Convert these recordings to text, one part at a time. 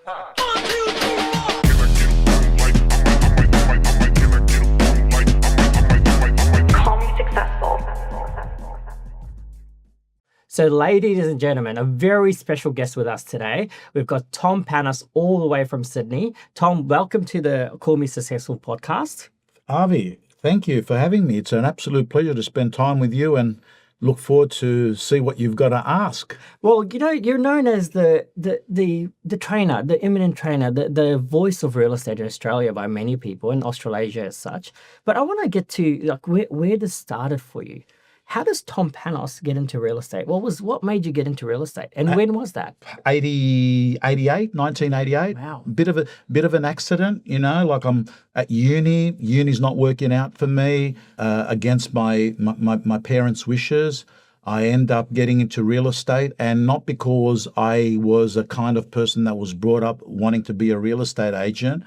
Call me successful. So, ladies and gentlemen, a very special guest with us today. We've got Tom Panos all the way from Sydney. Tom, welcome to the Call Me Successful podcast. Avi, thank you for having me. It's an absolute pleasure to spend time with you and look forward to see what you've got to ask. Well, you know, you're known as the trainer, the eminent trainer, the voice of real estate in Australia by many people, and Australasia as such. But I want to get to like where this started for you. How does Tom Panos get into real estate? What made you get into real estate, and when was that? 1988. Wow. Bit of an accident, you know, like I'm at uni. Uni's not working out for me against my parents' wishes. I end up getting into real estate, and not because I was a kind of person that was brought up wanting to be a real estate agent.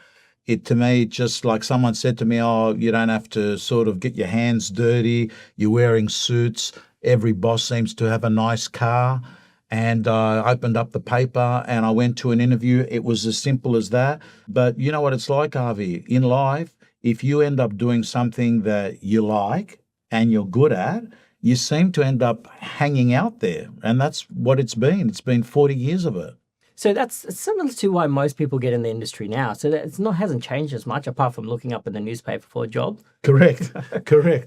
To me, just like someone said to me, oh, you don't have to sort of get your hands dirty. You're wearing suits. Every boss seems to have a nice car. And I opened up the paper and I went to an interview. It was as simple as that. But you know what it's like, Avi? In life, if you end up doing something that you like and you're good at, you seem to end up hanging out there. And that's what it's been. It's been 40 years of it. So that's similar to why most people get in the industry now. So that hasn't changed as much apart from looking up in the newspaper for a job. Correct.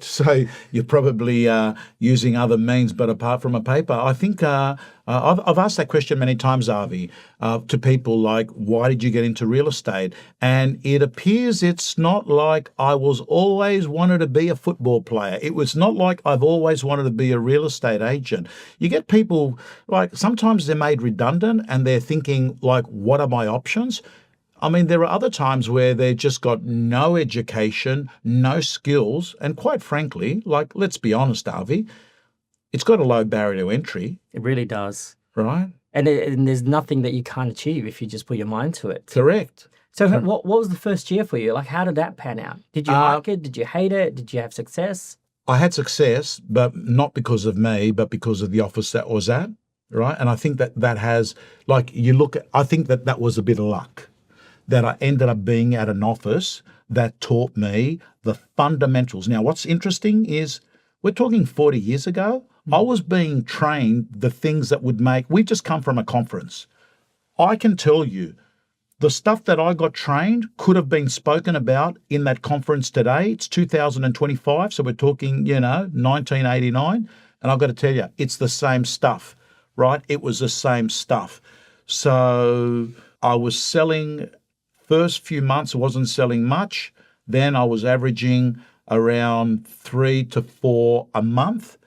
So you're probably using other means, but apart from a paper, I think I've asked that question many times, Avi, to people like, why did you get into real estate? And it appears it's not like I was always wanted to be a football player. It was not like I've always wanted to be a real estate agent. You get people like sometimes they're made redundant and they're thinking like, what are my options? I mean, there are other times where they've just got no education, no skills, and quite frankly, like, let's be honest, Avi, it's got a low barrier to entry. It really does. Right? And there's nothing that you can't achieve if you just put your mind to it. Correct. So what was the first year for you? Like, how did that pan out? Did you like it? Did you hate it? Did you have success? I had success, but not because of me, but because of the office that I was at, right? And I think that has, like, I think that was a bit of luck. That I ended up being at an office that taught me the fundamentals. Now, what's interesting is we're talking 40 years ago. I was being trained the things that would make, we just come from a conference. I can tell you the stuff that I got trained could have been spoken about in that conference today. It's 2025, so we're talking, 1989. And I've got to tell you, it's the same stuff, right? It was the same stuff. So I was selling. First few months, I wasn't selling much. Then I was averaging around 3 to 4 a month.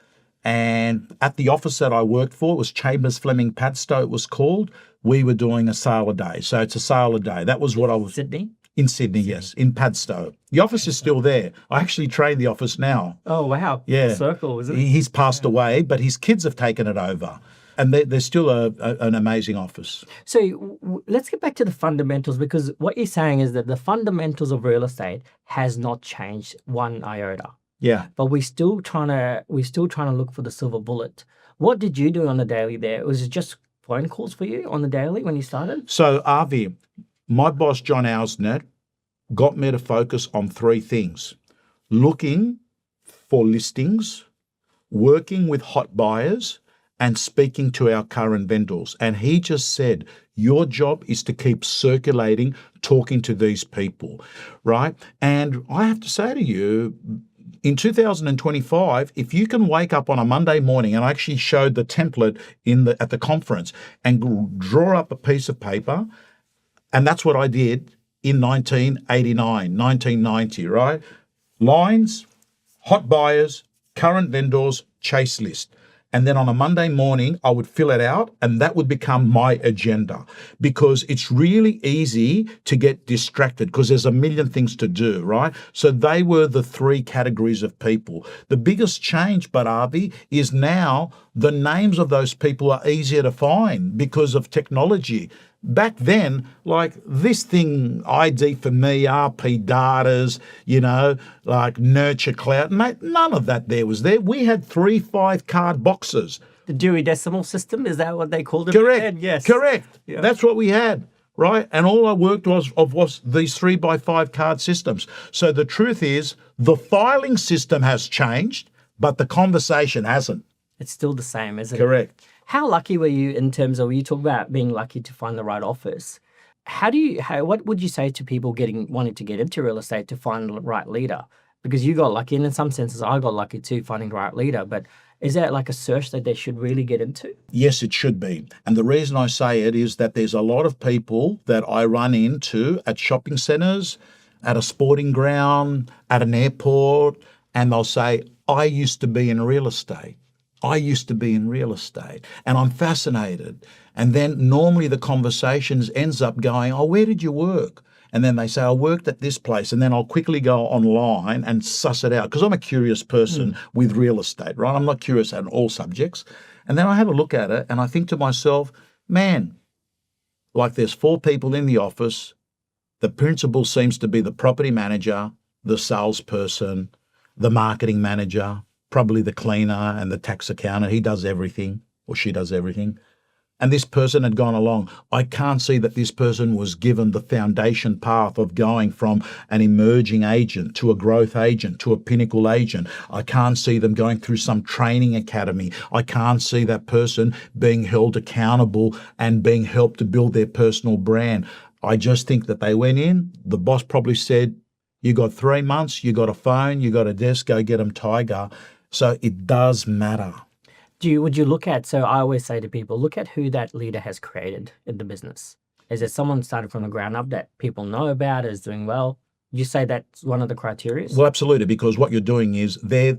And at the office that I worked for, it was Chambers Fleming Padstow, it was called. We were doing a sale a day. So it's a sale a day. That was what I was. Sydney? In Sydney, yes, in Padstow. The office is still there. I actually train the office now. Oh, wow. Yeah. Circle, isn't it? He's passed away, but his kids have taken it over. And they're still an amazing office. So let's get back to the fundamentals, because what you're saying is that the fundamentals of real estate has not changed one iota. Yeah. But we're still trying to look for the silver bullet. What did you do on the daily there? Was it just phone calls for you on the daily when you started? So, Avi, my boss, John Ausnet, got me to focus on 3 things. Looking for listings, working with hot buyers, and speaking to our current vendors. And he just said, your job is to keep circulating, talking to these people, right? And I have to say to you, in 2025, if you can wake up on a Monday morning, and I actually showed the template at the conference, and draw up a piece of paper, and that's what I did in 1989, 1990, right? Lines, hot buyers, current vendors, chase list. And then on a Monday morning, I would fill it out, and that would become my agenda, because it's really easy to get distracted because there's a million things to do, right? So they were the 3 categories of people. The biggest change, but Avi, is now the names of those people are easier to find because of technology. Back then, like this thing, ID for me, RP datas, like Nurture Cloud, mate, none of that was there. We had 3 5-card boxes. The Dewey Decimal System, is that what they called it? Correct. Yes. Correct. Yeah. That's what we had. right? And all I worked was these 3x5 card systems. So the truth is the filing system has changed, but the conversation hasn't. It's still the same, isn't it? Correct. How lucky were you in terms of, you talk about being lucky to find the right office. What would you say to people wanting to get into real estate to find the right leader? Because you got lucky, and in some senses I got lucky too, finding the right leader. But is that like a search that they should really get into? Yes, it should be. And the reason I say it is that there's a lot of people that I run into at shopping centres, at a sporting ground, at an airport, and they'll say, I used to be in real estate. I used to be in real estate, and I'm fascinated. And then normally the conversations ends up going, oh, where did you work? And then they say, I worked at this place. And then I'll quickly go online and suss it out, because I'm a curious person with real estate, right? I'm not curious at all subjects. And then I have a look at it and I think to myself, man, like there's 4 people in the office. The principal seems to be the property manager, the salesperson, the marketing manager, probably the cleaner and the tax accountant. He does everything, or she does everything. And this person had gone along. I can't see that this person was given the foundation path of going from an emerging agent to a growth agent to a pinnacle agent. I can't see them going through some training academy. I can't see that person being held accountable and being helped to build their personal brand. I just think that they went in. The boss probably said, you got 3 months, you got a phone, you got a desk, go get them, Tiger. So it does matter. Would you look at, so I always say to people, look at who that leader has created in the business. Is it someone started from the ground up that people know about, is doing well? You say that's one of the criteria? Well, absolutely, because what you're doing is they're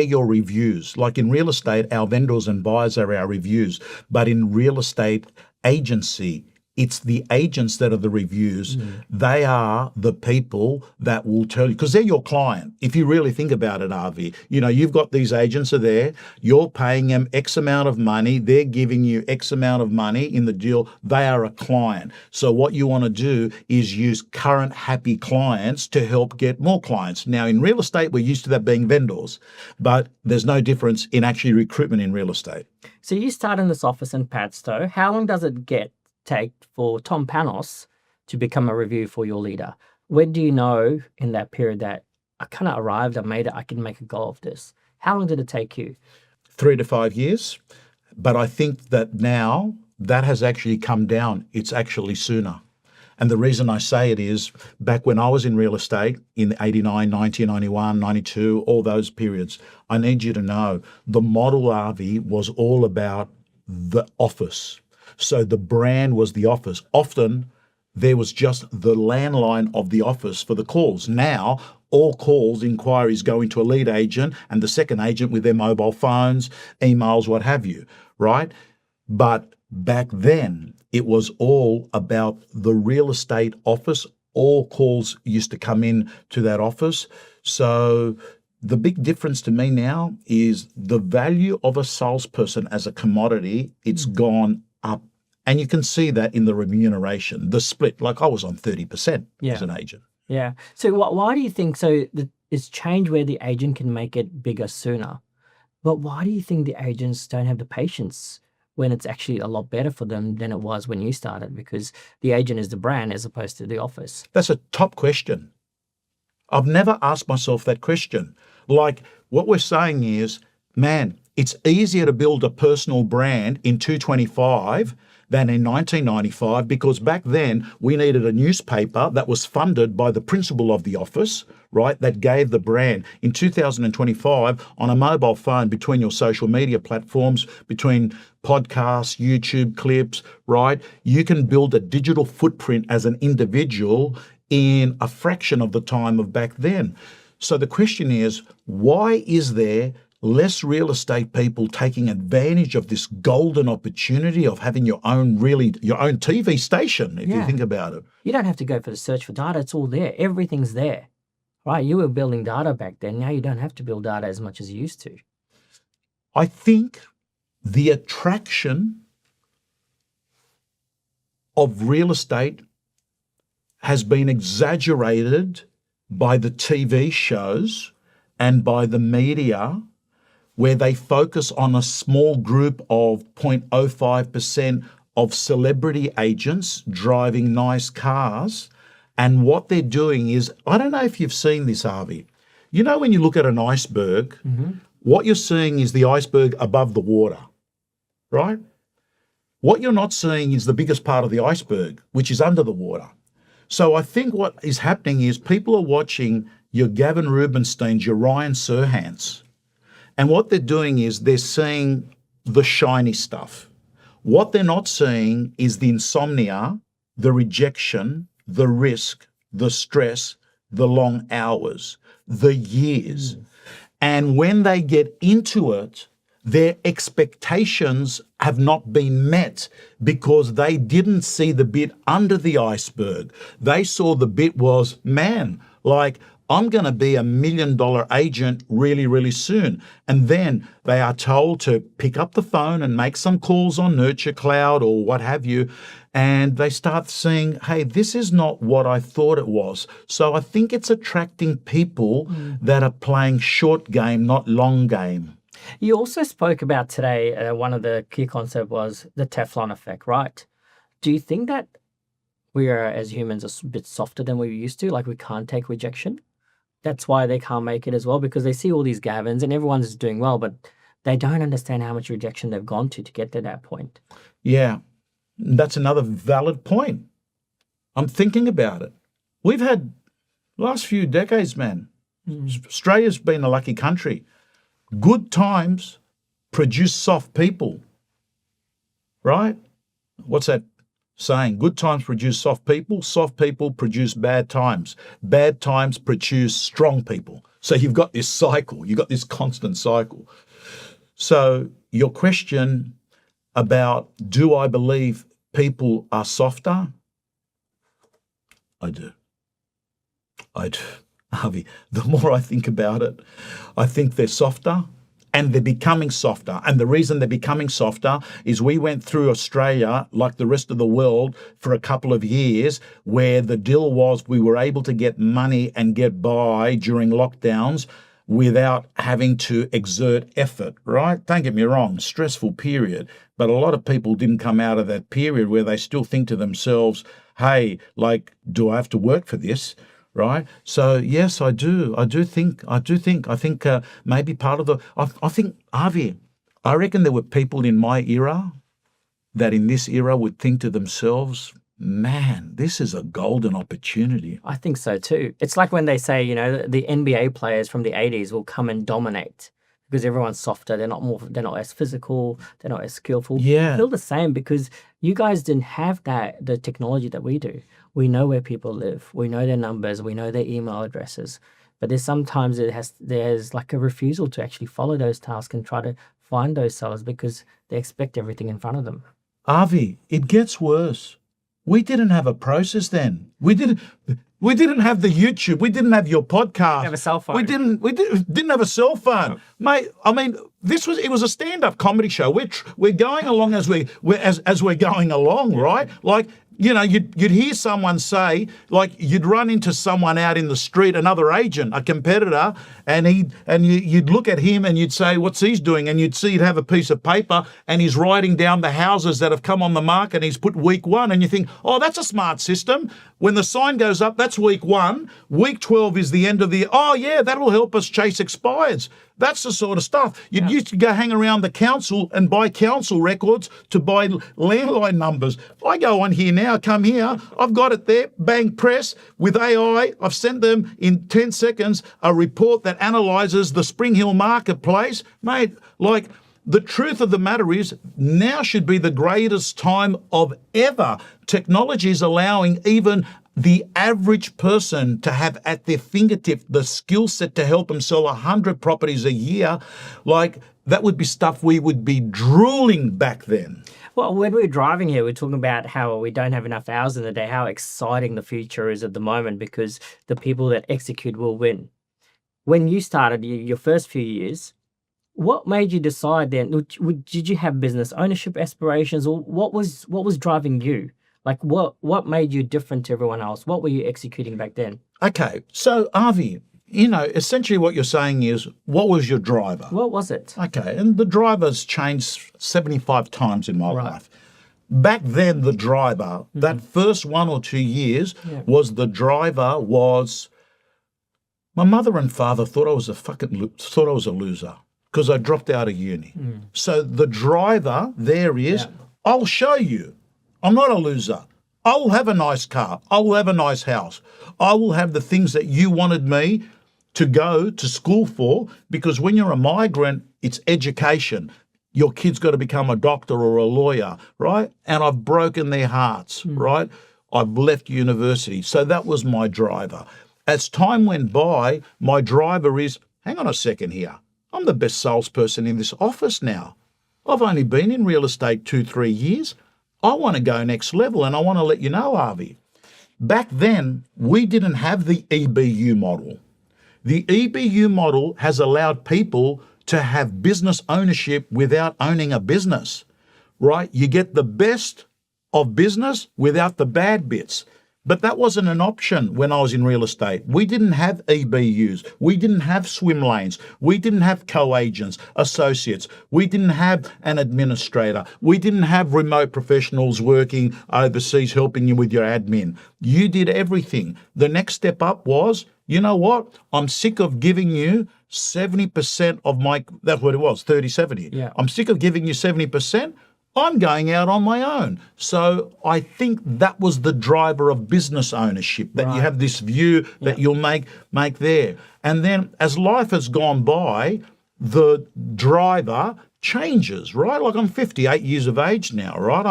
your reviews. Like in real estate, our vendors and buyers are our reviews. But in real estate agency, it's the agents that are the reviews. They are the people that will tell you, because they're your client. If you really think about it, Avi, you've got these agents are there, you're paying them X amount of money, they're giving you X amount of money in the deal, they are a client. So what you want to do is use current happy clients to help get more clients. Now, in real estate, we're used to that being vendors, but there's no difference in actually recruitment in real estate. So you start in this office in Padstow. How long does it take for Tom Panos to become a review for your leader? When do you know in that period that I kind of arrived, I made it, I can make a go of this? How long did it take you? 3 to 5 years. But I think that now that has actually come down. It's actually sooner. And the reason I say it is back when I was in real estate in 89, 90, 91, 92, all those periods, I need you to know the model, Avi, was all about the office. So the brand was the office. Often there was just the landline of the office for the calls. Now all calls, inquiries go into a lead agent and the second agent with their mobile phones, emails, what have you, right? But back then it was all about the real estate office. All calls used to come in to that office. So the big difference to me now is the value of a salesperson as a commodity. It's gone up. And you can see that in the remuneration, the split. Like I was on 30% as an agent. Yeah. So why do you think, it's changed where the agent can make it bigger sooner, but why do you think the agents don't have the patience when it's actually a lot better for them than it was when you started? Because the agent is the brand as opposed to the office. That's a top question. I've never asked myself that question. Like what we're saying is, man, it's easier to build a personal brand in 2025 than in 1995, because back then we needed a newspaper that was funded by the principal of the office, right, that gave the brand. In 2025, on a mobile phone, between your social media platforms, between podcasts, YouTube clips, right, you can build a digital footprint as an individual in a fraction of the time of back then. So the question is, why is there less real estate people taking advantage of this golden opportunity of having your own TV station, if you think about it? You don't have to go for the search for data. It's all there. Everything's there, right? You were building data back then. Now you don't have to build data as much as you used to. I think the attraction of real estate has been exaggerated by the TV shows and by the media, where they focus on a small group of 0.05% of celebrity agents driving nice cars. And what they're doing is, I don't know if you've seen this, Avi. You know, when you look at an iceberg, what you're seeing is the iceberg above the water, right? What you're not seeing is the biggest part of the iceberg, which is under the water. So I think what is happening is people are watching your Gavin Rubinsteins, your Ryan Serhants, and what they're doing is they're seeing the shiny stuff. What they're not seeing is the insomnia, the rejection, the risk, the stress, the long hours, the years. And when they get into it, their expectations have not been met because they didn't see the bit under the iceberg. They saw the bit was, man, like, I'm going to be $1 million agent really, really soon. And then they are told to pick up the phone and make some calls on Nurture Cloud or what have you. And they start seeing, hey, this is not what I thought it was. So I think it's attracting people that are playing short game, not long game. You also spoke about today, one of the key concepts was the Teflon effect, right? Do you think that we are, as humans, a bit softer than we used to? Like we can't take rejection? That's why they can't make it as well, because they see all these Gavins and everyone's doing well, but they don't understand how much rejection they've gone to get to that point. Yeah, that's another valid point. I'm thinking about it. We've had last few decades, man. Australia's been a lucky country. Good times produce soft people, right? What's that saying? Good times produce soft people produce bad times produce strong people. So you've got this cycle, you've got this constant cycle. So your question about, do I believe people are softer? I do. Avi, the more I think about it, I think they're softer and they're becoming softer. And the reason they're becoming softer is we went through Australia, like the rest of the world, for a couple of years where the deal was we were able to get money and get by during lockdowns without having to exert effort, right? Don't get me wrong, stressful period. But a lot of people didn't come out of that period where they still think to themselves, hey, like, do I have to work for this? Right. So yes, I do. I think maybe part of the. I think, Avi, I reckon there were people in my era that in this era would think to themselves, man, this is a golden opportunity. I think so too. It's like when they say, you know, the NBA players from the 80s will come and dominate because everyone's softer. They're not as physical. They're not as skillful. Yeah. I feel the same because you guys didn't have the technology that we do. We know where people live. We know their numbers. We know their email addresses. But there's sometimes there's like a refusal to actually follow those tasks and try to find those sellers because they expect everything in front of them. Avi, it gets worse. We didn't have a process then. We didn't have the YouTube. We didn't have your podcast. We have a cell phone. We didn't have a cell phone, no. Mate. I mean, it was a stand-up comedy show. We're going along as we're going along, right? Like, you know, you'd hear someone say, like, you'd run into someone out in the street, another agent, a competitor, and you'd look at him and you'd say, what's he's doing? And you'd see he'd have a piece of paper and he's writing down the houses that have come on the market and he's put week 1 and you think, oh, that's a smart system. When the sign goes up, that's week 1. Week 12 is the end of the, oh yeah, that'll help us chase expireds. That's the sort of stuff. You'd used to go hang around the council and buy council records to buy landline numbers. I go on here now, come here, I've got it there, bang, press. With AI, I've sent them in 10 seconds a report that analyses the Spring Hill marketplace. Mate, like, the truth of the matter is now should be the greatest time of ever. Technology is allowing even the average person to have at their fingertip the skill set to help them sell 100 properties a year. Like, that would be stuff we would be drooling back then. Well, when we were driving here, we we're talking about how we don't have enough hours in the day, how exciting the future is at the moment because the people that execute will win. When you started your first few years, what made you decide then? Did you have business ownership aspirations, or what was driving you? Like, what made you different to everyone else? What were you executing back then? Okay, so Avi, you know, essentially what you're saying is, what was your driver? What was it? Okay, and the driver's changed 75 times in my life. Back then, the driver, that first 1 or 2 years, was the driver was my mother and father thought I was thought I was a loser because I dropped out of uni. So the driver there is, I'll show you. I'm not a loser. I will have a nice car. I will have a nice house. I will have the things that you wanted me to go to school for, because when you're a migrant, it's education. Your kid's got to become a doctor or a lawyer, right? And I've broken their hearts, right? I've left university. So that was my driver. As time went by, my driver is, hang on a second here. I'm the best salesperson in this office now. I've only been in real estate 2-3 years. I want to go next level, and I want to let you know, Avi. Back then, we didn't have the EBU model. The EBU model has allowed people to have business ownership without owning a business, right? You get the best of business without the bad bits. But that wasn't an option when I was in real estate. We didn't have EBUs. We didn't have swim lanes. We didn't have co-agents, associates. We didn't have an administrator. We didn't have remote professionals working overseas helping you with your admin. You did everything. The next step up was, you know what? I'm sick of giving you 70% of my, that's what it was, 30-70. Yeah. I'm sick of giving you 70%. I'm going out on my own. So I think that was the driver of business ownership, that you have this view that you'll make there. And then as life has gone by, the driver changes, right? Like I'm 58 years of age now, right?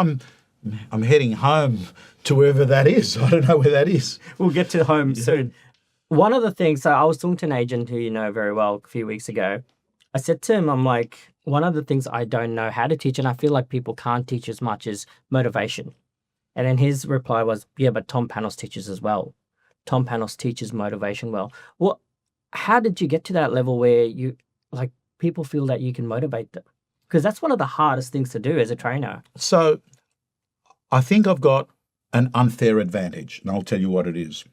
I'm heading home to wherever that is. I don't know where that is. We'll get to home soon. One of the things, so I was talking to an agent who you know very well a few weeks ago. I said to him, I'm like, one of the things I don't know how to teach, and I feel like people can't teach as much, is motivation. And then his reply was, yeah, but Tom Panos teaches as well. Tom Panos teaches motivation well. Well, how did you get to that level where you, like, people feel that you can motivate them? Because that's one of the hardest things to do as a trainer. So I think I've got an unfair advantage, and I'll tell you what it is.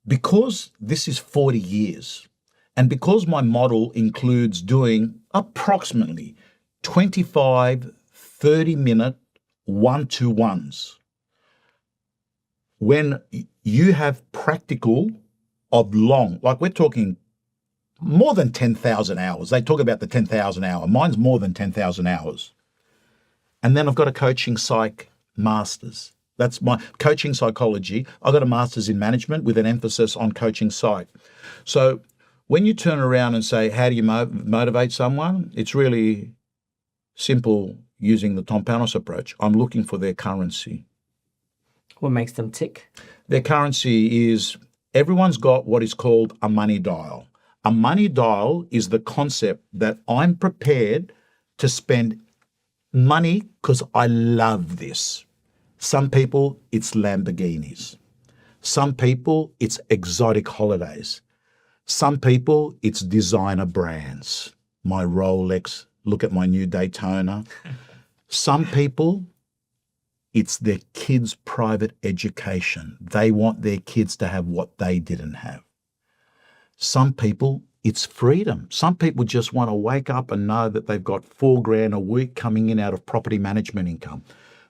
Because this is 40 years, and because my model includes doing approximately 25, 30-minute one-to-ones, when you have practical of long, like we're talking more than 10,000 hours. They talk about the 10,000 hour. Mine's more than 10,000 hours. And then I've got a coaching psych master's. That's my coaching psychology. I've got a master's in management with an emphasis on coaching psych. So when you turn around and say, how do you motivate someone? It's really simple using the Tom Panos approach. I'm looking for their currency. What makes them tick? Their currency is, everyone's got what is called a money dial. A money dial is the concept that I'm prepared to spend money because I love this. Some people, it's Lamborghinis. Some people, it's exotic holidays. Some people, it's designer brands. My Rolex, look at my new Daytona. Some people, it's their kids' private education. They want their kids to have what they didn't have. Some people, it's freedom. Some people just want to wake up and know that they've got $4,000 a week coming in out of property management income.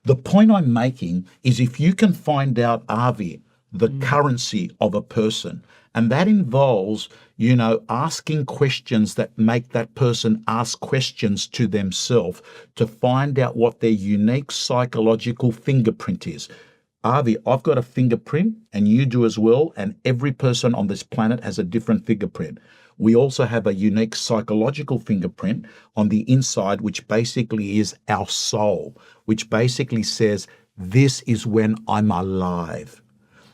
The point I'm making is if you can find out, Avi, the currency of a person, and that involves, you know, asking questions that make that person ask questions to themselves to find out what their unique psychological fingerprint is. Avi, I've got a fingerprint and you do as well, and every person on this planet has a different fingerprint. We also have a unique psychological fingerprint on the inside, which basically is our soul, which basically says, this is when I'm alive.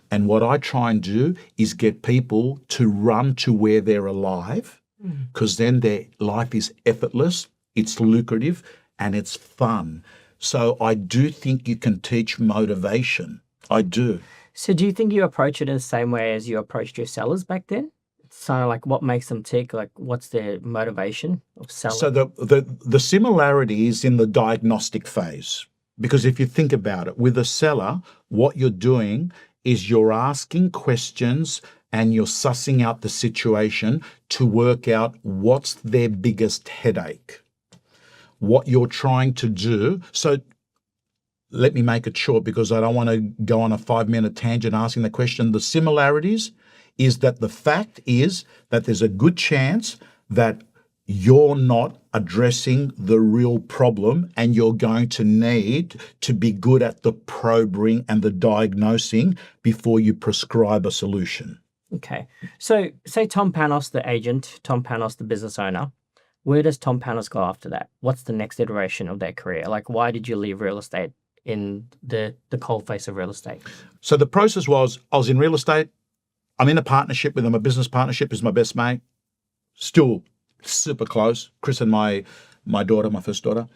And what I try and do is get people to run to where they're alive, because then their life is effortless, it's lucrative, and it's fun. So I do think you can teach motivation. I do. So do you think you approach it in the same way as you approached your sellers back then? It's kind of like what makes them tick, like what's their motivation of selling? So the similarity is in the diagnostic phase. Because if you think about it, with a seller, what you're doing is you're asking questions and you're sussing out the situation to work out what's their biggest headache. What you're trying to do. So let me make it short because I don't want to go on a 5-minute tangent asking the question. The similarities is that the fact is that there's a good chance that you're not addressing the real problem, and you're going to need to be good at the probing and the diagnosing before you prescribe a solution. Okay. So say Tom Panos, the agent, Tom Panos, the business owner, where does Tom Panos go after that? What's the next iteration of their career? Like, why did you leave real estate in the coalface of real estate? So the process was, I was in real estate. I'm in a partnership with him. A business partnership is my best mate. Still super close. Chris and my daughter, my first daughter.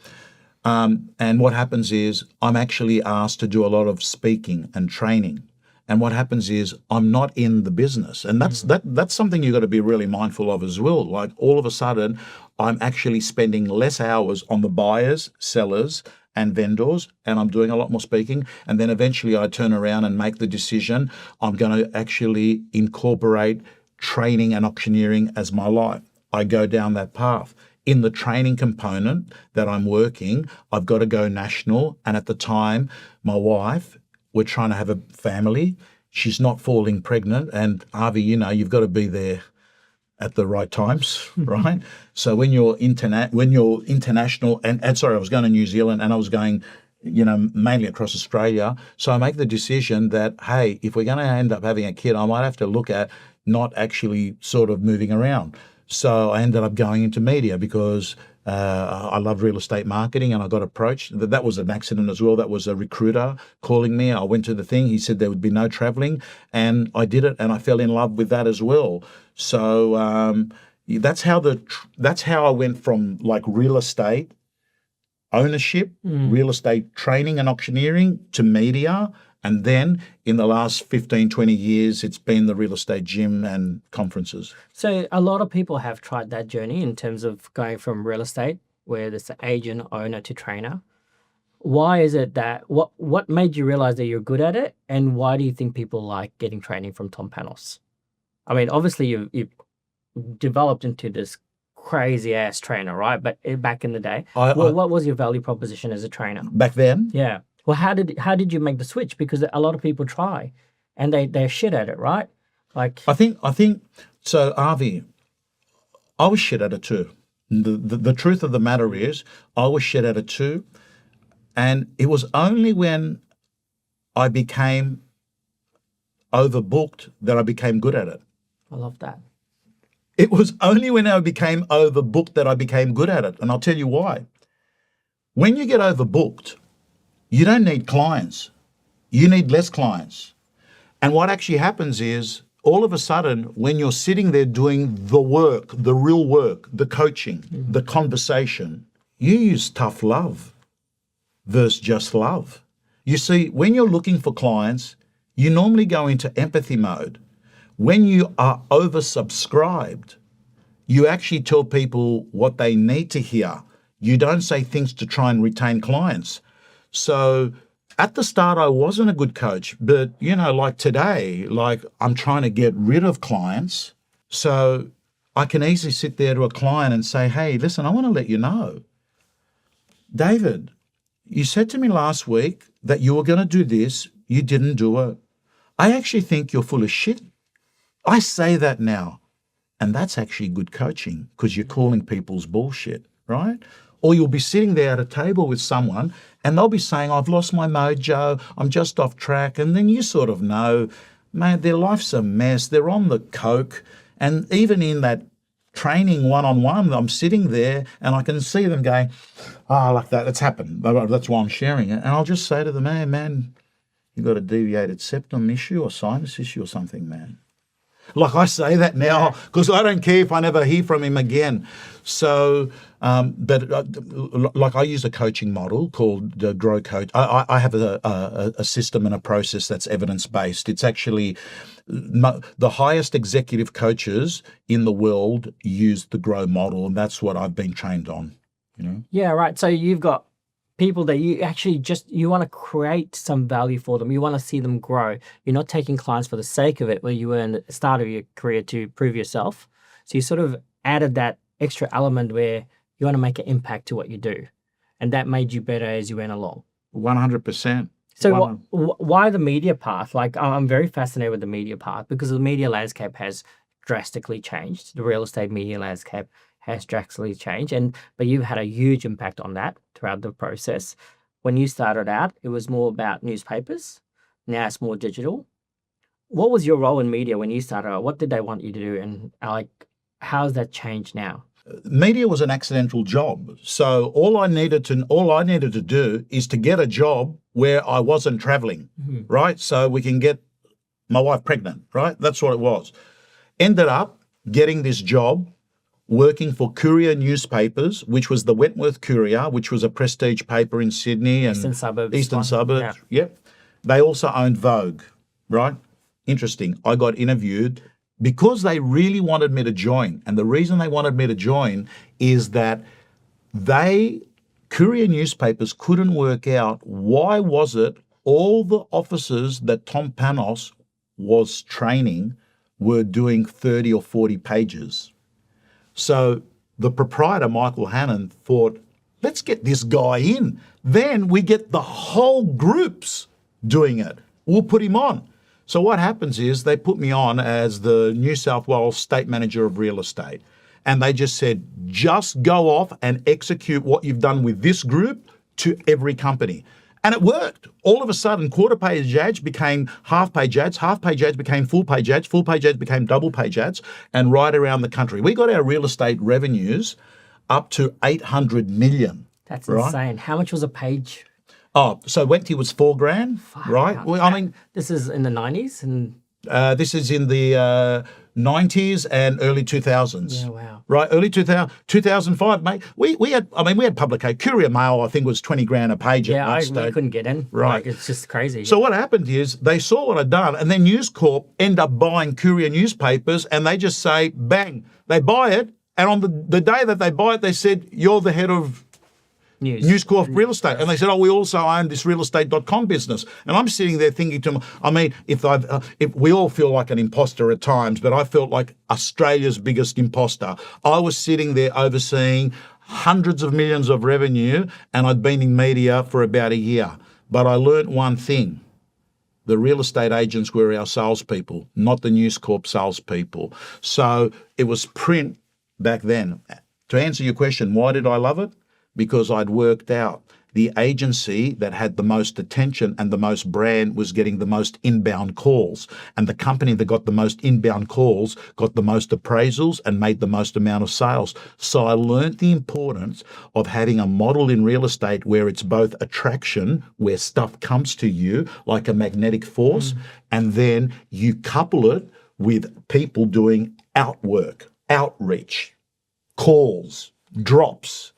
And what happens is I'm actually asked to do a lot of speaking and training. And what happens is I'm not in the business. And that's something you've got to be really mindful of as well. Like all of a sudden, I'm actually spending less hours on the buyers, sellers, and vendors, and I'm doing a lot more speaking. And then eventually I turn around and make the decision I'm going to actually incorporate training and auctioneering as my life. I go down that path. In the training component that I'm working, I've got to go national. And at the time, my wife, we're trying to have a family. She's not falling pregnant. And Avi, you've got to be there at the right times, right? So when you're international, and sorry, I was going to New Zealand and I was going, mainly across Australia. So I make the decision that, hey, if we're going to end up having a kid, I might have to look at not actually sort of moving around. So I ended up going into media because I love real estate marketing, and I got approached. That was an accident as well. That was a recruiter calling me. I went to the thing. He said there would be no traveling, and I did it, and I fell in love with that as well. So that's how I went from like real estate ownership, real estate training and auctioneering to media. And then in the last 15, 20 years, it's been the real estate gym and conferences. So a lot of people have tried that journey in terms of going from real estate, where there's an agent, owner to trainer. Why is it that, what made you realize that you're good at it? And why do you think people like getting training from Tom Panos? I mean, obviously you've developed into this crazy ass trainer, right? But back in the day, what was your value proposition as a trainer? Back then? Yeah. Well, how did you make the switch? Because a lot of people try, and they're shit at it, right? Like I think so, Avi. I was shit at it too. The truth of the matter is, I was shit at it too, and it was only when I became overbooked that I became good at it. I love that. It was only when I became overbooked that I became good at it, and I'll tell you why. When you get overbooked, you don't need clients. You need less clients. And what actually happens is, all of a sudden, when you're sitting there doing the work, the real work, the coaching, the conversation, you use tough love versus just love. You see, when you're looking for clients, you normally go into empathy mode. When you are oversubscribed, you actually tell people what they need to hear. You don't say things to try and retain clients. So at the start, I wasn't a good coach, but like today, like I'm trying to get rid of clients. So I can easily sit there to a client and say, hey, listen, I want to let you know, David, you said to me last week that you were going to do this. You didn't do it. I actually think you're full of shit. I say that now. And that's actually good coaching, because you're calling people's bullshit, right? Or you'll be sitting there at a table with someone and they'll be saying, I've lost my mojo, I'm just off track. And then you sort of know, man, their life's a mess. They're on the coke. And even in that training one-on-one, I'm sitting there and I can see them going, like that, it's happened. That's why I'm sharing it. And I'll just say to them, hey, man, you've got a deviated septum issue or sinus issue or something, man. Like I say that now because I don't care if I never hear from him again. So, but like I use a coaching model called the Grow Coach. I have a system and a process that's evidence-based. It's actually the highest executive coaches in the world use the Grow model, and that's what I've been trained on. Yeah, right. So you've got people that you actually you want to create some value for them. You want to see them grow. You're not taking clients for the sake of it, where you were in the start of your career to prove yourself. So you sort of added that extra element where you want to make an impact to what you do. And that made you better as you went along. 100%. So why the media path? Like I'm very fascinated with the media path because the media landscape has drastically changed. The real estate media landscape has drastically changed, but you've had a huge impact on that throughout the process. When you started out, it was more about newspapers. Now it's more digital. What was your role in media when you started out? What did they want you to do, and like how's that changed now? Media was an accidental job. So all I needed to do is to get a job where I wasn't traveling, right? So we can get my wife pregnant, right? That's what it was. Ended up getting this job working for Courier newspapers, which was the Wentworth Courier, which was a prestige paper in Sydney and Eastern Suburbs. Eastern one. Suburbs. Yeah. Yep. They also owned Vogue, right? Interesting. I got interviewed because they really wanted me to join. And the reason they wanted me to join is that Courier newspapers couldn't work out why was it all the officers that Tom Panos was training were doing 30 or 40 pages. So the proprietor, Michael Hannon, thought, let's get this guy in. Then we get the whole groups doing it. We'll put him on. So what happens is they put me on as the New South Wales State Manager of Real Estate. And they just said, just go off and execute what you've done with this group to every company. And it worked. All of a sudden, quarter-page ads became half-page ads became full-page ads became double-page ads, and right around the country. We got our real estate revenues up to 800 million. That's right? insane. How much was a page? Oh, so Wenty was $4,000, right? Well, I mean, this is in the 90s and this is in the 90s and early 2000s. yeah, wow. Right, early 2005, mate. We had publication. Courier Mail, I think, was 20 grand a page at that We stage. couldn't get in. Right. Like, it's just crazy. So what happened is they saw what I'd done, and then News Corp end up buying Courier newspapers, and they just say, bang, they buy it, and on the day that they buy it, they said, you're the head of News Corp Real Estate. And they said, we also own this realestate.com business. And I'm sitting there thinking to myself, I mean, if we all feel like an imposter at times, but I felt like Australia's biggest imposter. I was sitting there overseeing hundreds of millions of revenue, and I'd been in media for about a year. But I learnt one thing. The real estate agents were our salespeople, not the News Corp salespeople. So it was print back then. To answer your question, why did I love it? Because I'd worked out the agency that had the most attention and the most brand was getting the most inbound calls. And the company that got the most inbound calls got the most appraisals and made the most amount of sales. So I learned the importance of having a model in real estate where it's both attraction, where stuff comes to you like a magnetic force, and then you couple it with people doing outwork, outreach, calls, drops.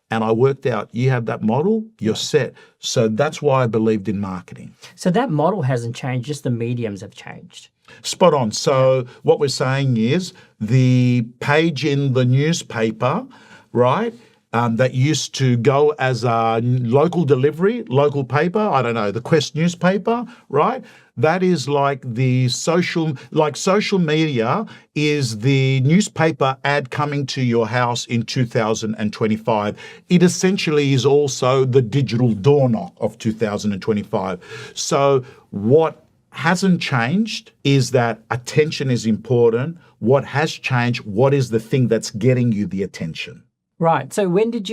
And I worked out, you have that model, you're set. So that's why I believed in marketing. So that model hasn't changed, just the mediums have changed. Spot on. So what we're saying is the page in the newspaper, right, that used to go as a local delivery, local paper, I don't know, the Quest newspaper, right? That is like social media is the newspaper ad coming to your house in 2025. It essentially is also the digital door knock of 2025. So what hasn't changed is that attention is important. What has changed, what is the thing that's getting you the attention? Right. So when did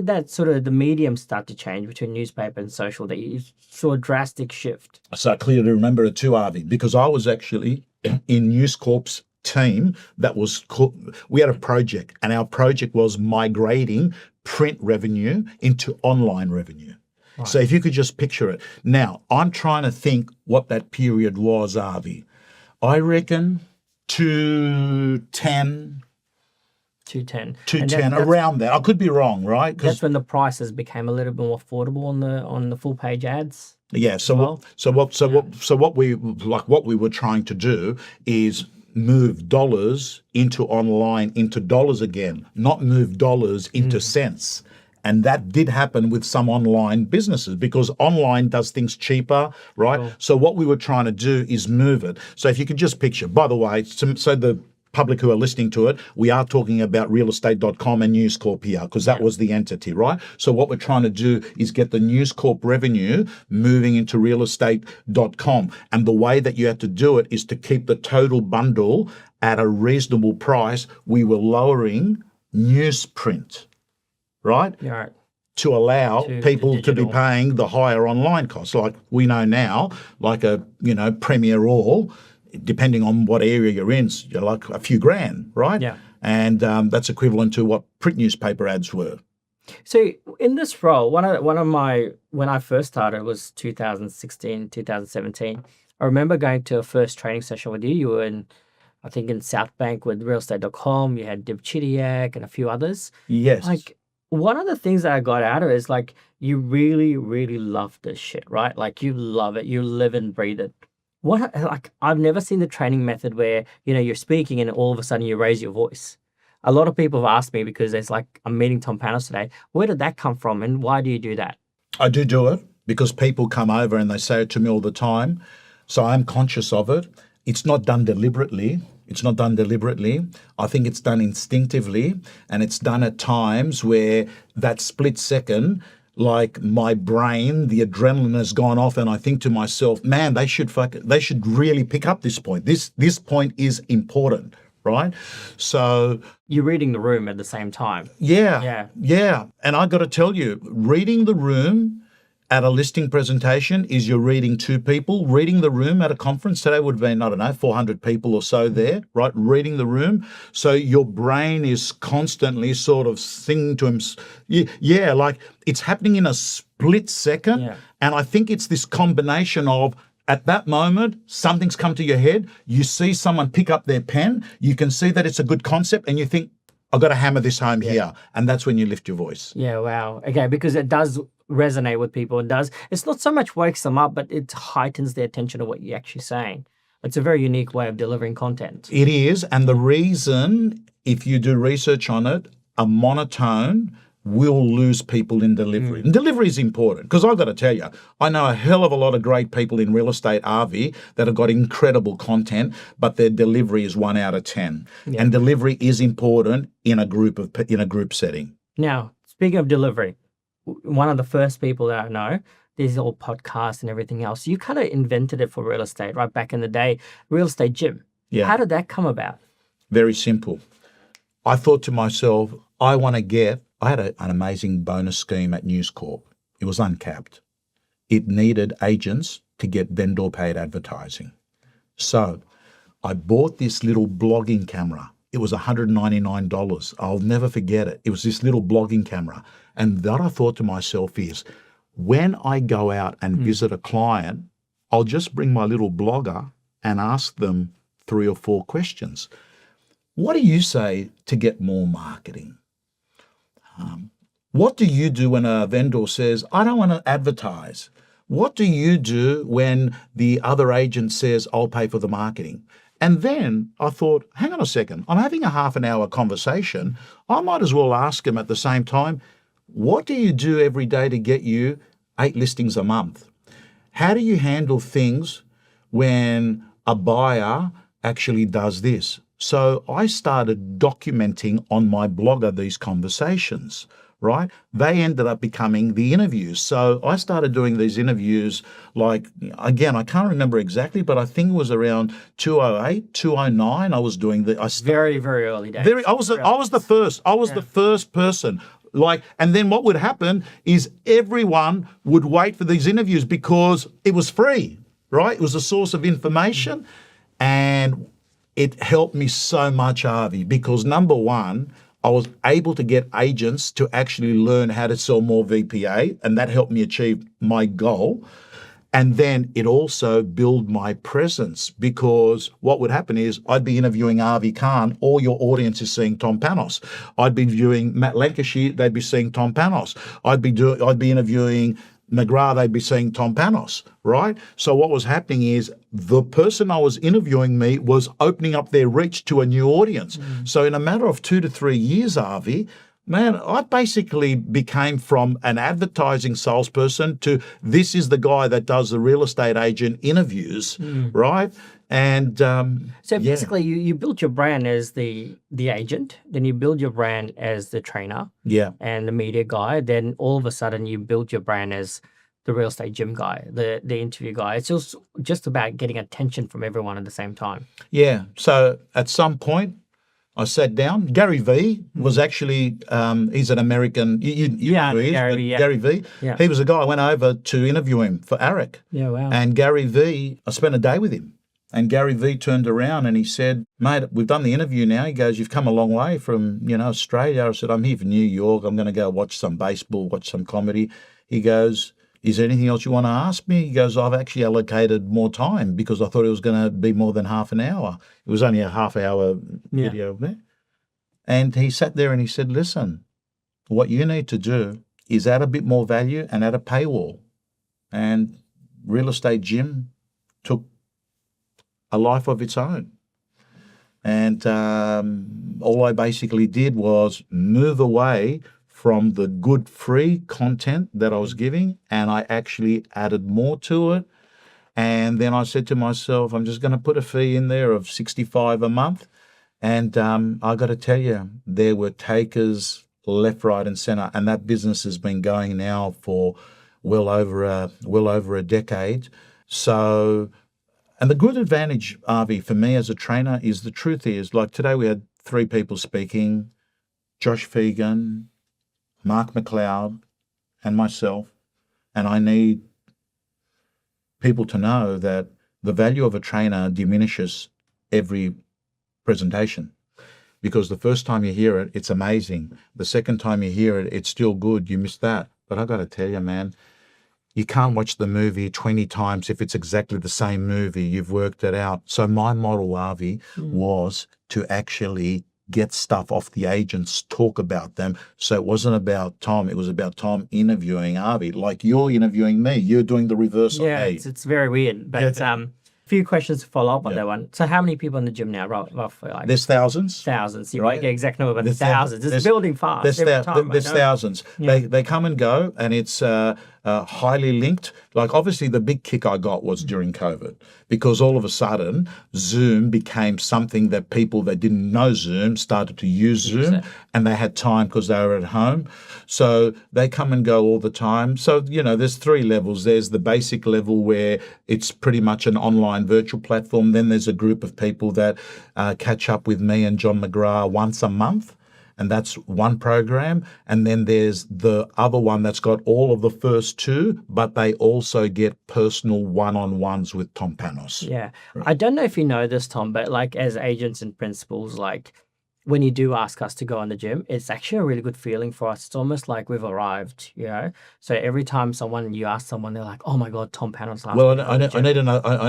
that sort of the medium start to change between newspaper and social that you saw a drastic shift? So clear to remember it too, Avi, because I was actually in News Corp's team we had a project, and our project was migrating print revenue into online revenue. Right. So if you could just picture it. Now, I'm trying to think what that period was, Avi. I reckon 210. 210, around that. I could be wrong, right? That's when the prices became a little bit more affordable on the full page ads. Yeah. What we were trying to do is move dollars into online into dollars again, not move dollars into cents. And that did happen with some online businesses because online does things cheaper, right? Cool. So what we were trying to do is move it. So if you could just picture, by the way, so the public who are listening to it, we are talking about realestate.com and News Corp here, because that was the entity, right? So what we're trying to do is get the News Corp revenue moving into realestate.com. And the way that you have to do it is to keep the total bundle at a reasonable price. We were lowering newsprint, right? Yeah, right. To allow To people to be digital. paying the higher online costs. Like we know now, like a, Premier All, depending on what area you're in, you're like a few grand, right? Yeah. And that's equivalent to what print newspaper ads were. So in this role, one of my when I first started was 2016, 2017. I remember going to a first training session with you. You were in, I think, in South Bank with realestate.com. You had Dib Chidiak and a few others. Yes. Like, one of the things that I got out of it is like you really, really love this shit, right? Like you love it. You live and breathe it. I've never seen the training method where, you're speaking and all of a sudden you raise your voice. A lot of people have asked me, because there's like, I'm meeting Tom Panos today. Where did that come from and why do you do that? I do it because people come over and they say it to me all the time. So I'm conscious of it. It's not done deliberately. I think it's done instinctively, and it's done at times where that split second, like my brain, the adrenaline has gone off, and I think to myself, man, they should really pick up this point. This point is important, right? So You're reading the room at the same time. yeah. And I got to tell you, reading the room at a listing presentation is you're reading two people. Reading the room at a conference today would have been, 400 people or so there, right? Reading the room. So your brain is constantly sort of singing to him. Yeah, like it's happening in a split second. Yeah. And I think it's this combination of, at that moment, something's come to your head. You see someone pick up their pen. You can see that it's a good concept and you think, I've got to hammer this home here. And that's when you lift your voice. Yeah, wow. Okay, because it does resonate with people. It's not so much wakes them up, but it heightens their attention to what you're actually saying. It's a very unique way of delivering content. It is. And the reason, if you do research on it, a monotone will lose people in delivery. And delivery is important because I've got to tell you, I know a hell of a lot of great people in real estate, Avi, that have got incredible content, but their delivery is 1 out of 10. Yeah. And delivery is important in a group setting. Now, speaking of delivery, one of the first people that I know, these all podcasts and everything else, you kind of invented it for real estate, right? Back in the day, Real Estate Gym. Yeah. How did that come about? Very simple. I thought to myself, I had an amazing bonus scheme at News Corp. It was uncapped. It needed agents to get vendor paid advertising. So I bought this little blogging camera. It was $199. I'll never forget it. It was this little blogging camera. And what I thought to myself is, when I go out and visit a client, I'll just bring my little blogger and ask them 3 or 4 questions. What do you say to get more marketing? What do you do when a vendor says, I don't want to advertise? What do you do when the other agent says, I'll pay for the marketing? And then I thought, hang on a second, I'm having a half an hour conversation. I might as well ask him at the same time, what do you do every day to get you 8 listings a month? How do you handle things when a buyer actually does this? So I started documenting on my blogger these conversations, right? They ended up becoming the interviews. So I started doing these interviews, like, again, I can't remember exactly, but I think it was around 208, 209. I was doing Very, very early days. I was the first. I was the first person. And then what would happen is everyone would wait for these interviews because it was free, right? It was a source of information. And it helped me so much, Avi, because number one, I was able to get agents to actually learn how to sell more VPA, and that helped me achieve my goal. And then it also built my presence, because what would happen is I'd be interviewing Avi Khan, all your audience is seeing Tom Panos. I'd be viewing Matt Lancashire, they'd be seeing Tom Panos. I'd be interviewing McGrath, they'd be seeing Tom Panos, right? So what was happening is the person I was interviewing me was opening up their reach to a new audience. So in a matter of 2 to 3 years, Avi, Man, I basically became from an advertising salesperson to this is the guy that does the real estate agent interviews, right? And So yeah, basically, you built your brand as the agent, then you build your brand as the trainer yeah, and the media guy. Then all of a sudden, you build your brand as the real estate gym guy, the interview guy. It's just about getting attention from everyone at the same time. yeah. So at some point, I sat down. Gary V was actually, he's an American, you Yeah, know who he is, Gary but V, yeah. Gary V. Yeah. He was a guy I went over to interview him for ARIC. Yeah, wow. And Gary V, I spent a day with him. And Gary V turned around and he said, mate, we've done the interview now. He goes, you've come a long way from, Australia. I said, I'm here from New York. I'm going to go watch some baseball, watch some comedy. He goes, is there anything else you want to ask me? He goes, I've actually allocated more time because I thought it was going to be more than half an hour. It was only a half-hour video there. And he sat there and he said, listen, what you need to do is add a bit more value and add a paywall. And Real Estate Gym took a life of its own. And all I basically did was move away from the good free content that I was giving, and I actually added more to it. And then I said to myself, I'm just going to put a fee in there of $65 a month. And I got to tell you, there were takers left, right, and centre, and that business has been going now for well over a decade. So, and the good advantage, Avi, for me as a trainer is the truth is, like today we had 3 people speaking: Josh Fegan, Mark McLeod, and myself. And I need people to know that the value of a trainer diminishes every presentation, because the first time you hear it, it's amazing. The second time you hear it, it's still good. You miss that. But I got to tell you, man, you can't watch the movie 20 times if it's exactly the same movie. You've worked it out. So my model, Avi, was to actually get stuff off the agents, talk about them. So it wasn't about Tom. It was about Tom interviewing Avi. Like you're interviewing me. You're doing the reverse of me. It's very weird. But few questions to follow up on that one. So how many people in the gym now, roughly? Like There's thousands. thousands. You're right. Yeah, exact number, but There's thousands. It's building fast. There's thousands. They come and go, and it's highly linked. Like obviously the big kick I got was during COVID, because all of a sudden Zoom became something that people that didn't know Zoom started to use Zoom, and they had time because they were at home. So they come and go all the time. So, there's 3 levels. There's the basic level where it's pretty much an online virtual platform. Then there's a group of people that catch up with me and John McGrath once a month. And that's one program. And then there's the other one that's got all of the first 2, but they also get personal one-on-ones with Tom Panos. Yeah. Right. I don't know if you know this, Tom, but like as agents and principals, like when you do ask us to go in the gym, it's actually a really good feeling for us. It's almost like we've arrived, So every time you ask someone, they're like, "Oh my God, Tom Panos last." Well,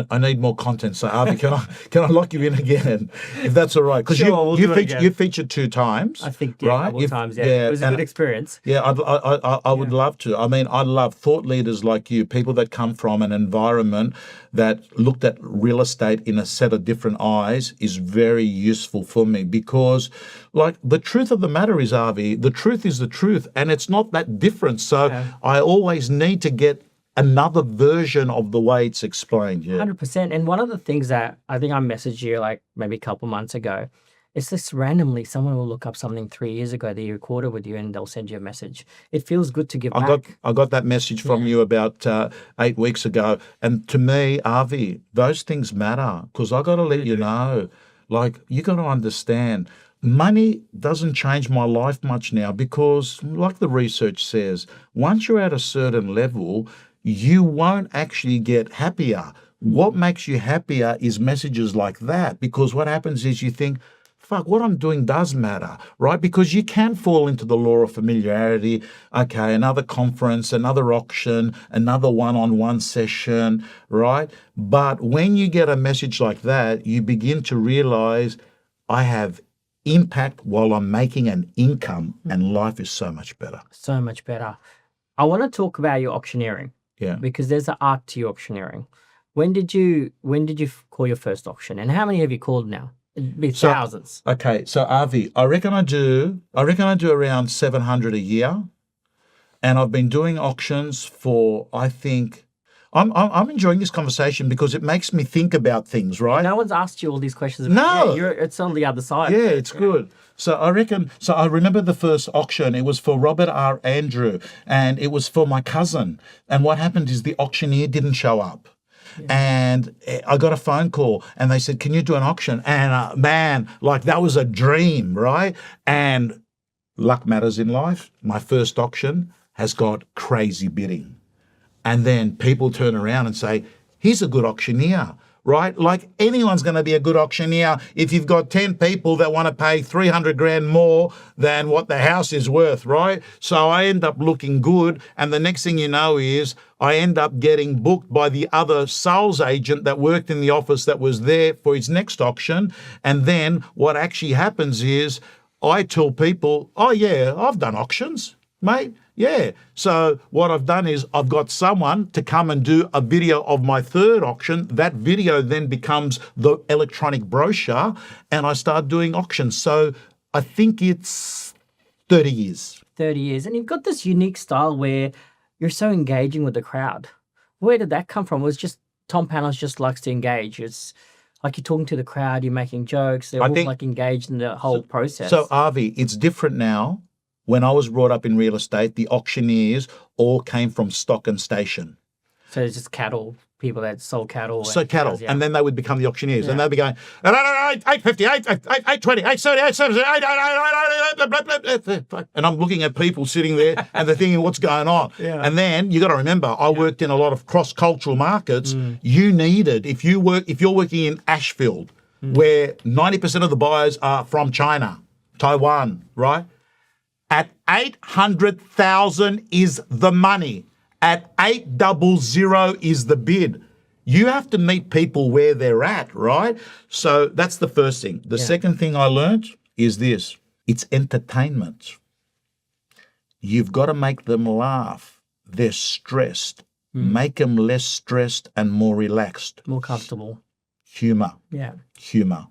I need more content. So, Avi, can I lock you in again, if that's all right? Because you featured 2 times. I think right? a couple of times. Yeah, it was a good experience. Yeah, I would love to. I mean, I love thought leaders like you, people that come from an environment that looked at real estate in a set of different eyes is very useful for me, because like the truth of the matter is, Avi, the truth is the truth, and it's not that different. So I always need to get another version of the way it's explained. Yeah, 100%. And one of the things that I think I messaged you like maybe a couple months ago, it's just randomly someone will look up something 3 years ago that you recorded with you, and they'll send you a message. It feels good to give back. I got that message from you about 8 weeks ago, and to me, Avi, those things matter, because I got to let you know, like you got to understand. Money doesn't change my life much now, because like the research says, once you're at a certain level, you won't actually get happier. What makes you happier is messages like that, because what happens is you think, fuck, what I'm doing does matter, right? Because you can fall into the law of familiarity. Okay, another conference, another auction, another one-on-one session, right? But when you get a message like that, you begin to realize I have impact while I'm making an income, and life is so much better. So much better. I want to talk about your auctioneering. Yeah. Because there's an art to your auctioneering. When did you call your first auction, and how many have you called now? It'd be So- thousands. Okay, so Avi, I reckon I do around 700 a year, and I've been doing auctions for, I think, I'm enjoying this conversation because it makes me think about things, right? No one's asked you all these questions. No. It's on the other side. Yeah, it's good. So I remember the first auction. It was for Robert R. Andrew, and it was for my cousin. And what happened is the auctioneer didn't show up. And I got a phone call and they said, can you do an auction? And man, like that was a dream, right? And luck matters in life. My first auction has got crazy bidding. And then people turn around and say, he's a good auctioneer, right? Like anyone's going to be a good auctioneer if you've got 10 people that want to pay 300 grand more than what the house is worth, right? So I end up looking good. And the next thing you know is I end up getting booked by the other sales agent that worked in the office that was there for his next auction. And then what actually happens is I tell people, oh yeah, I've done auctions, mate. Yeah. So what I've done is I've got someone to come and do a video of my third auction. That video then becomes the electronic brochure and I start doing auctions. So I think it's 30 years. 30 years. And you've got this unique style where you're so engaging with the crowd. Where did that come from? It was just Tom Panos just likes to engage. It's like you're talking to the crowd, you're making jokes. They're all like engaged in the whole process. So Avi, it's different now. When I was brought up in real estate, the auctioneers all came from stock and station. So it's just cattle, people that sold cattle. So cattle, cows, yeah. and then they would become the auctioneers, and they'd be going, 850, 820, 870, 870, and I'm looking at people sitting there, and they're thinking, what's going on? Yeah. And then you got to remember, I worked in a lot of cross-cultural markets. You needed, if you're working in Ashfield, where 90% of the buyers are from China, Taiwan, right? At 800,000 is the money. At 800 is the bid. You have to meet people where they're at, right? So that's the first thing. The second thing I learned is this. It's entertainment. You've got to make them laugh. They're stressed. Make them less stressed and more relaxed. More comfortable. Humor. Yeah. Humor.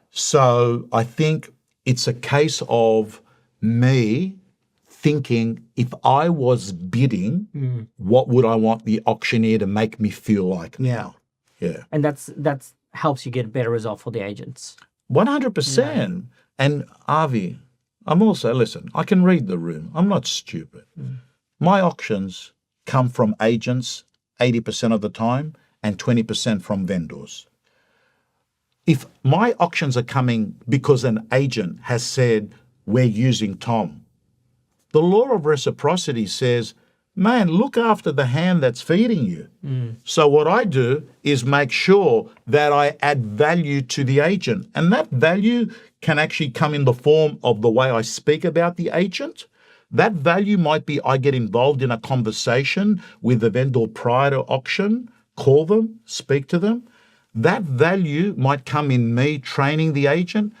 So I think it's a case of me thinking if I was bidding, what would I want the auctioneer to make me feel like now? Yeah. And that's helps you get a better result for the agents. 100%. And Avi, listen, I can read the room. I'm not stupid. My auctions come from agents 80% of the time and 20% from vendors. If my auctions are coming because an agent has said, we're using Tom, the law of reciprocity says, man, look after the hand that's feeding you. So what I do is make sure that I add value to the agent. And that value can actually come in the form of the way I speak about the agent. That value might be I get involved in a conversation with the vendor prior to auction, call them, speak to them. That value might come in me training the agent.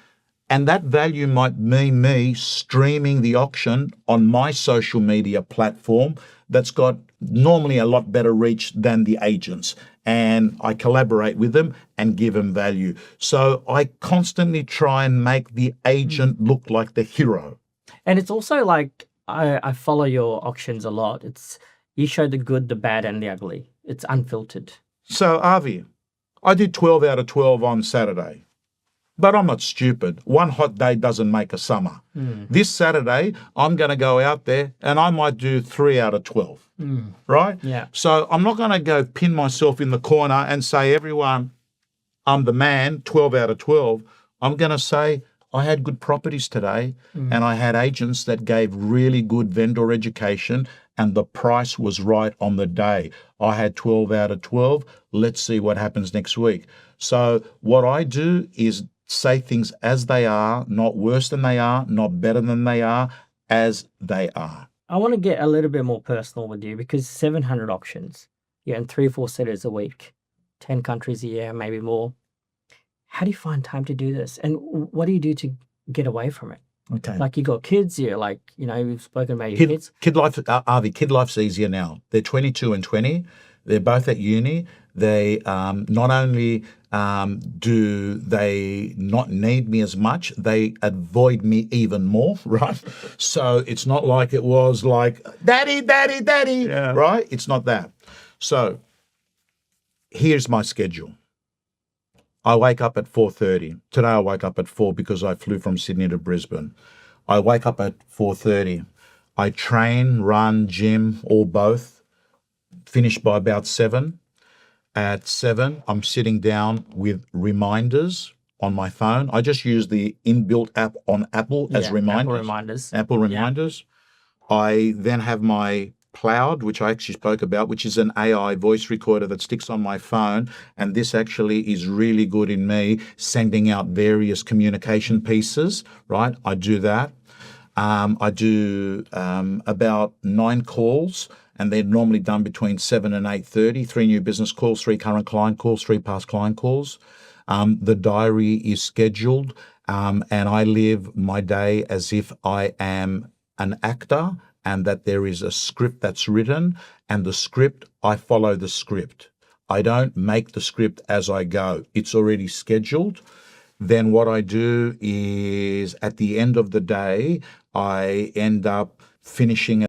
And that value might mean me streaming the auction on my social media platform that's got normally a lot better reach than the agents. And I collaborate with them and give them value. So I constantly try and make the agent look like the hero. And it's also like I follow your auctions a lot. You show the good, the bad, and the ugly. It's unfiltered. So Avi, I did 12 out of 12 on Saturday. But I'm not stupid. One hot day doesn't make a summer. This Saturday, I'm going to go out there and I might do 3 out of 12, right? Yeah. So I'm not going to go pin myself in the corner and say, everyone, I'm the man, 12 out of 12. I'm going to say, I had good properties today and I had agents that gave really good vendor education and the price was right on the day. I had 12 out of 12. Let's see what happens next week. So what I do is say things as they are, not worse than they are, not better than they are, as they are. I want to get a little bit more personal with you because 700 auctions, and 3 or 4 sitters a week, 10 countries a year, maybe more. How do you find time to do this? And what do you do to get away from it? Okay. Like you got kids, we've spoken about your kids. Kid life, Avi, kid life's easier now. They're 22 and 20. They're both at uni. They not only do they not need me as much, they avoid me even more, right? So it's not like it was like, daddy, daddy, daddy, right? It's not that. So here's my schedule. I wake up at 4:30. Today I woke up at 4 because I flew from Sydney to Brisbane. I wake up at 4:30. I train, run, gym, or both. Finish by about 7. At 7, I'm sitting down with reminders on my phone. I just use the inbuilt app on Apple as reminders. Apple reminders. I then have my Cloud, which I actually spoke about, which is an AI voice recorder that sticks on my phone. And this actually is really good in me sending out various communication pieces, right? I do that. I do about 9 calls, and they're normally done between 7 and 8:30. 3 new business calls, 3 current client calls, 3 past client calls. The diary is scheduled, and I live my day as if I am an actor and that there is a script that's written, and the script, I follow the script. I don't make the script as I go. It's already scheduled. Then what I do is at the end of the day, I end up finishing